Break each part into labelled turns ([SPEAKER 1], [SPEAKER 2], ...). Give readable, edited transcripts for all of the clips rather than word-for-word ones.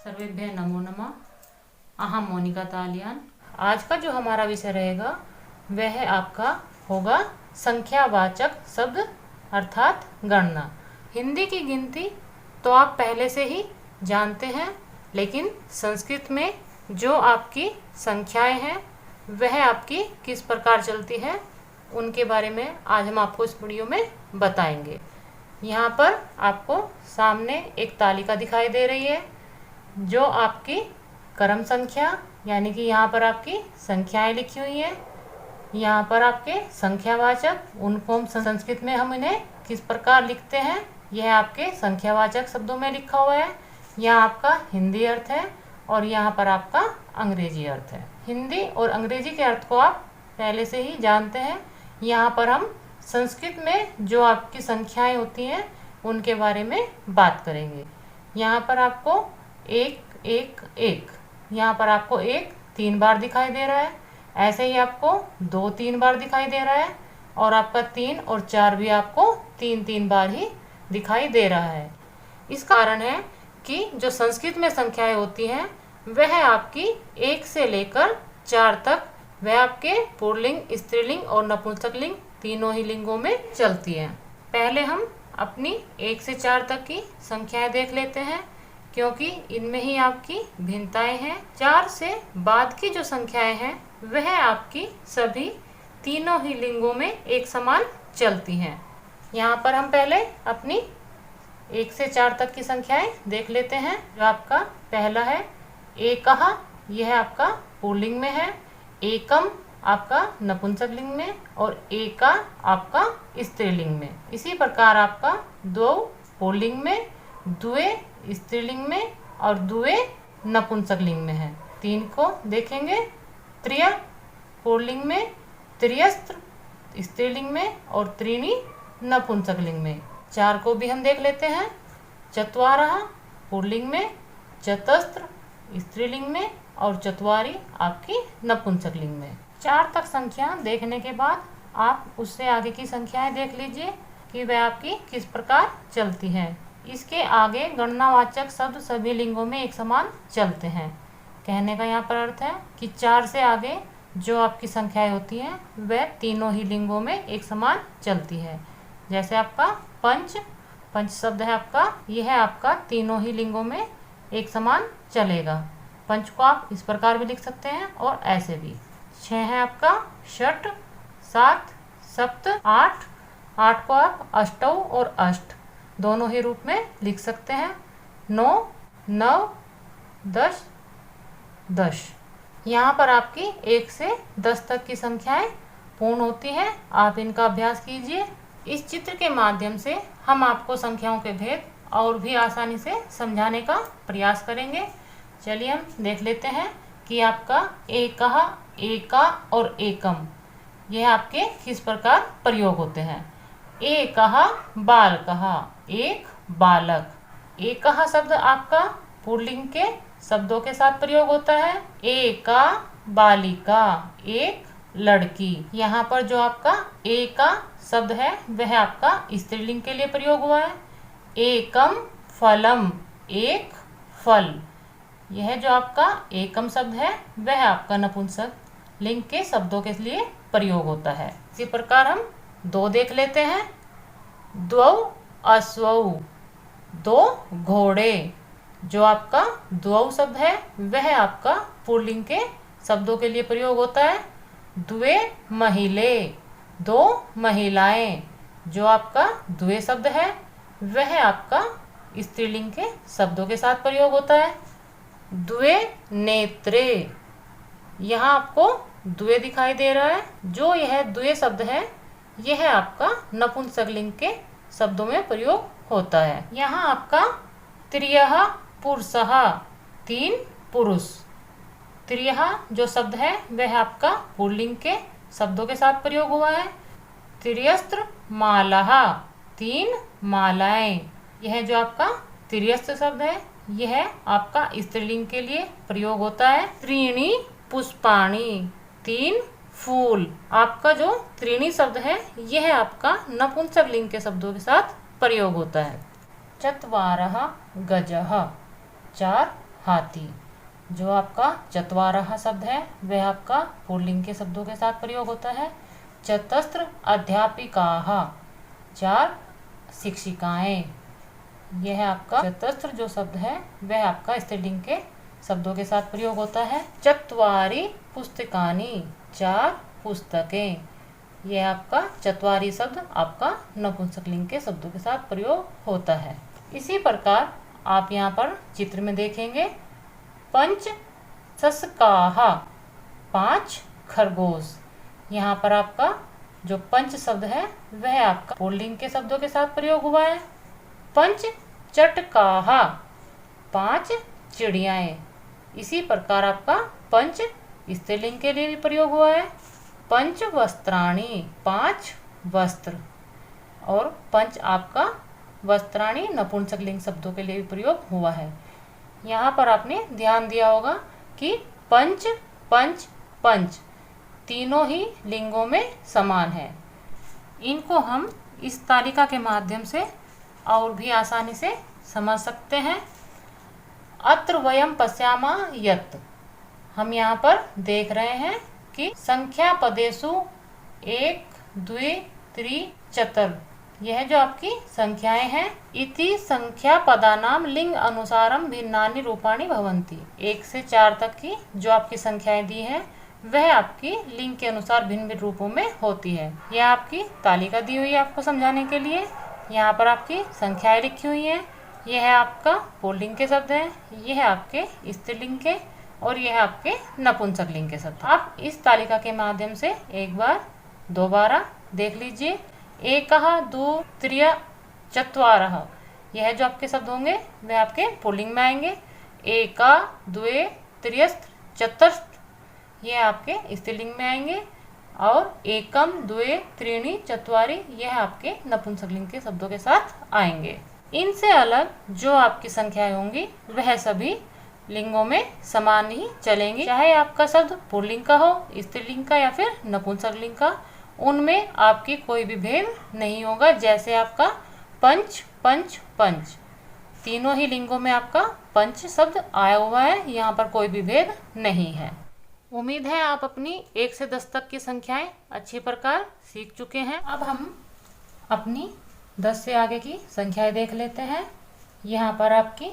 [SPEAKER 1] सर्वेभ्यः नमो नमः। अहम मोनिका तालियान। आज का जो हमारा विषय रहेगा वह आपका होगा संख्यावाचक शब्द अर्थात गणना। हिंदी की गिनती तो आप पहले से ही जानते हैं, लेकिन संस्कृत में जो आपकी संख्याएं हैं वह आपकी किस प्रकार चलती है उनके बारे में आज हम आपको इस वीडियो में बताएंगे। यहाँ पर आपको सामने एक तालिका दिखाई दे रही है जो आपकी क्रम संख्या यानी कि यहाँ पर आपकी संख्याएं लिखी हुई हैं। यहाँ पर आपके संख्यावाचक उनको हम संस्कृत में हम इन्हें किस प्रकार लिखते हैं यह आपके संख्यावाचक शब्दों में लिखा हुआ है। यहाँ आपका हिंदी अर्थ है और यहाँ पर आपका अंग्रेजी अर्थ है। हिंदी और अंग्रेजी के अर्थ को आप पहले से ही जानते हैं। यहाँ पर हम संस्कृत में जो आपकी संख्याएं होती हैं उनके बारे में बात करेंगे। यहाँ पर आपको एक एक एक, यहाँ पर आपको एक 3 बार दिखाई दे रहा है, ऐसे ही आपको 2 3 बार दिखाई दे रहा है और आपका 3 और 4 भी आपको 3 3 बार ही दिखाई दे रहा है। इसका कारण है कि जो संस्कृत में संख्याएं होती हैं वह आपकी 1 से लेकर 4 तक वह आपके पुल्लिंग, स्त्रीलिंग और नपुंसकलिंग तीनों ही लिंगों में चलती हैं। पहले हम अपनी 1 से 4 तक की संख्याएं देख लेते हैं क्योंकि इनमें ही आपकी भिन्नताएं हैं। 4 से बाद की जो संख्याएं हैं वह आपकी सभी तीनों ही लिंगों में एक समान चलती हैं। यहाँ पर हम पहले अपनी 1 से 4 तक की संख्याएं देख लेते हैं। जो आपका पहला है एकः, यह आपका पुल्लिंग में है, एकम आपका नपुंसकलिंग में और एका आपका स्त्रीलिंग में। इसी प्रकार आपका 2 पुल्लिंग में, द्वे स्त्रीलिंग में और द्वे नपुंसकलिंग में है। 3 को देखेंगे त्रिय पुल्लिंग में, त्रियस्त्र स्त्रीलिंग में और त्रीणी नपुंसकलिंग में। 4 को भी हम देख लेते हैं चत्वारः पुल्लिंग में, चतस्त्र स्त्रीलिंग में और चत्वारी आपकी नपुंसकलिंग में। 4 तक संख्या देखने के बाद आप उससे आगे की संख्याएं देख लीजिए कि वह आपकी किस प्रकार चलती हैं। इसके आगे गणनावाचक शब्द सभी लिंगों में एक समान चलते हैं। कहने का यहाँ पर अर्थ है कि 4 से आगे जो आपकी संख्याएं होती हैं वह तीनों ही लिंगों में एक समान चलती है। जैसे आपका पंच, पंच शब्द है आपका, यह आपका तीनों ही लिंगों में एक समान चलेगा। पंच को आप इस प्रकार भी लिख सकते हैं और ऐसे भी। 6 है आपका षट, 7 सप्त, 8, 8 को आप अष्टौ और अष्ट दोनों ही रूप में लिख सकते हैं। 9 9 10 10। यहाँ पर आपकी 1 से 10 तक की संख्याएं पूर्ण होती हैं। आप इनका अभ्यास कीजिए। इस चित्र के माध्यम से हम आपको संख्याओं के भेद और भी आसानी से समझाने का प्रयास करेंगे। चलिए हम देख लेते हैं कि आपका एकः, एका और एकम यह आपके किस प्रकार प्रयोग होते हैं। एकः बालकः, एक बालक। एकः शब्द आपका पुल्लिंग के शब्दों के साथ प्रयोग होता है। एका बालिका, एक लड़की। यहाँ पर जो आपका एका शब्द है वह आपका स्त्रीलिंग के लिए प्रयोग हुआ है। एकम फलम, एक फल। यह जो आपका एकम शब्द है वह आपका नपुंसक लिंग के शब्दों के लिए प्रयोग होता है। इसी प्रकार हम 2 देख लेते हैं। द्वौ अश्वौ, 2 घोड़े। जो आपका द्वौ शब्द है वह आपका पुल्लिंग के शब्दों के लिए प्रयोग होता है। द्वे महिले, 2 महिलाएं। जो आपका द्वे शब्द है वह आपका स्त्रीलिंग के शब्दों के साथ प्रयोग होता है। द्वे नेत्रे, यहाँ आपको द्वे दिखाई दे रहा है। जो यह द्वे शब्द है यह आपका नपुंसकलिंग के शब्दों में प्रयोग होता है। यहाँ आपका त्रियः पुरुषः, 3 पुरुष। त्रियः जो शब्द है वह आपका पुल्लिंग के शब्दों के साथ प्रयोग हुआ है। त्रियस्त्र मालाः, 3 मालाएं। यह जो आपका त्रियस्त्र शब्द है यह आपका स्त्रीलिंग के लिए प्रयोग होता है। त्रीणी पुष्पाणि, 3 फूल। आपका जो त्रीणी शब्द है यह आपका नपुंसकलिंग के शब्दों के साथ प्रयोग होता है। चत्वारः गजः, 4 हाथी। जो आपका चत्वारः शब्द है वह आपका पुल्लिंग के शब्दों के साथ प्रयोग होता है। चतस्र अध्यापिकाः, 4 शिक्षिकाएं। यह आपका चतस्र जो शब्द है वह आपका स्त्रीलिंग के शब्दों के साथ प्रयोग होता है। चत्वारि पुस्तकानि, 4 पुस्तकें। यह आपका चत्वारी शब्द आपका नपुंसकलिंग के शब्दों के साथ प्रयोग होता है। इसी प्रकार आप यहाँ पर चित्र में देखेंगे पंच शशकाः, 5 खरगोश। यहाँ पर आपका जो पंच शब्द है वह आपका पुल्लिंग के शब्दों के साथ प्रयोग हुआ है। पंच चटकाः, 5 चिड़ियाएं। इसी प्रकार आपका पंच स्त्रीलिंग के लिए भी प्रयोग हुआ है। पंच वस्त्राणि, 5 वस्त्र। और पंच आपका वस्त्राणि नपुंसकलिंग शब्दों के लिए भी प्रयोग हुआ है। यहाँ पर आपने ध्यान दिया होगा कि पंच, पंच, पंच तीनों ही लिंगों में समान है। इनको हम इस तालिका के माध्यम से और भी आसानी से समझ सकते हैं। अत्र वयम पश्यामः यत्, हम यहाँ पर देख रहे हैं कि संख्या पदेषु 1, 2, 3, 4, यह जो आपकी संख्याएं हैं। इति संख्या पदानाम लिंग अनुसारम भिन्नानि रूपाणि भवन्ति, 1 से 4 तक की जो आपकी संख्याएं दी हैं वह आपकी लिंग के अनुसार भिन्न भिन्न रूपों में होती है। यह आपकी तालिका दी हुई है आपको समझाने के लिए। यहाँ पर आपकी संख्याएं लिखी हुई हैं। यह है आपका पुल्लिंग के शब्द हैं, यह है आपके स्त्रीलिंग के, और यह है आपके नपुंसकलिंग के शब्द। आप इस तालिका के माध्यम से एक बार दोबारा देख लीजिए। एकः, 2, 3, 4, यह जो आपके शब्द होंगे वह आपके पुल्लिंग में आएंगे। एका, 2, 3, 4, यह आपके स्त्रीलिंग में आएंगे। और एकम, 2, 3, 4, यह आपके नपुंसकलिंग के शब्दों के साथ आएंगे। इनसे अलग जो आपकी संख्याएं होंगी वह सभी लिंगों में समान ही चलेंगी, चाहे आपका शब्द पुल्लिंग का हो, स्त्रीलिंग का या फिर नपुंसकलिंग का, उनमें आपकी कोई भी भेद नहीं होगा। जैसे आपका पंच, पंच, पंच, तीनों ही लिंगों में आपका पंच शब्द आया हुआ है, यहाँ पर कोई भी भेद नहीं है। उम्मीद है आप अपनी 1 से 10 तक की संख्याएं अच्छी प्रकार सीख चुके हैं। अब हम अपनी 10 से आगे की संख्याएं देख लेते हैं। यहाँ पर आपकी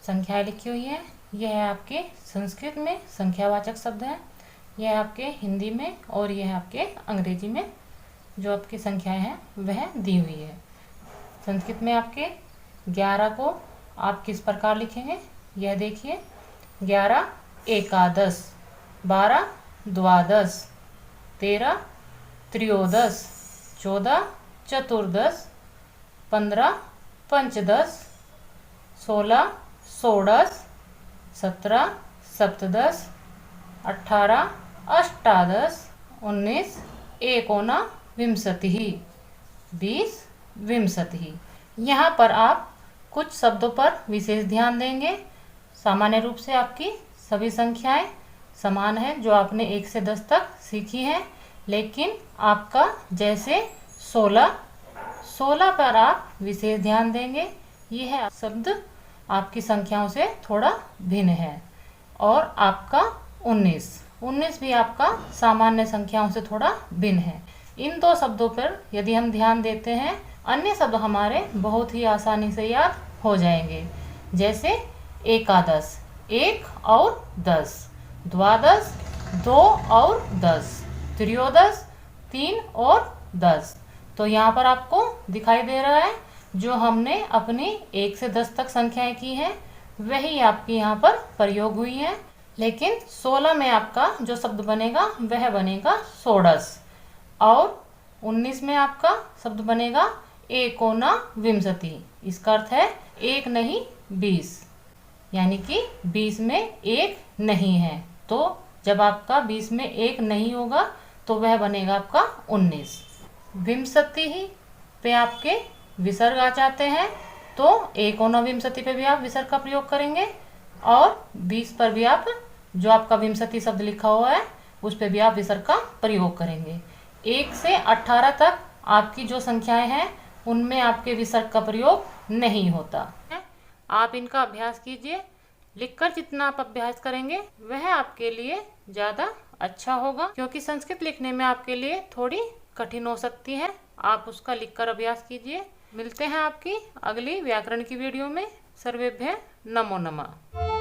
[SPEAKER 1] संख्याएं लिखी हुई है। यह है आपके संस्कृत में संख्यावाचक शब्द है, यह आपके हिंदी में, और यह आपके अंग्रेजी में जो आपकी संख्याएं हैं वह दी हुई है। संस्कृत में आपके 11 को आप किस प्रकार लिखेंगे यह देखिए। 11 एकादश, 12 द्वादश, 13 त्रयोदश, 14 चतुर्दश, 15 पंचदश, 16 षोडश, 17 सप्तदश, 18 अष्टादश, 19 एकोनविंशतिः, 20 विंशतिः। यहाँ पर आप कुछ शब्दों पर विशेष ध्यान देंगे। सामान्य रूप से आपकी सभी संख्याएं समान है जो आपने 1 से 10 तक सीखी हैं, लेकिन आपका जैसे 16 पर आप विशेष ध्यान देंगे। यह शब्द आपकी संख्याओं से थोड़ा भिन्न है। और आपका 19 भी आपका सामान्य संख्याओं से थोड़ा भिन्न है। इन 2 शब्दों पर यदि हम ध्यान देते हैं, अन्य शब्द हमारे बहुत ही आसानी से याद हो जाएंगे। जैसे एकादश, 1 और 10, द्वादश, 2 और 10, त्रयोदश, 3 और 10। तो यहाँ पर आपको दिखाई दे रहा है जो हमने अपनी 1 से 10 तक संख्याएं की हैं वही आपकी यहाँ पर प्रयोग हुई है। लेकिन 16 में आपका जो शब्द बनेगा वह बनेगा षोडश, और 19 में आपका शब्द बनेगा एकोनविंशति। इसका अर्थ है 1 नहीं 20, यानी कि 20 में 1 नहीं है। तो जब आपका 20 में 1 नहीं होगा तो वह बनेगा आपका 19। विंशति पे आपके विसर्ग आ जाते हैं, तो एकोनविंशति पे भी आप विसर्ग का प्रयोग करेंगे, और 20 पर भी आप जो आपका विंशति शब्द लिखा हुआ है उस पे भी आप विसर्ग का प्रयोग करेंगे। 1 से 18 तक आपकी जो संख्याएं हैं उनमें आपके विसर्ग का प्रयोग नहीं होता। आप इनका अभ्यास कीजिए, लिखकर जितना आप अभ्यास करेंगे वह आपके लिए ज़्यादा अच्छा होगा, क्योंकि संस्कृत लिखने में आपके लिए थोड़ी कठिन हो सकती है। आप उसका लिखकर अभ्यास कीजिए। मिलते हैं आपकी अगली व्याकरण की वीडियो में। सर्वेभ्यः नमो नमः।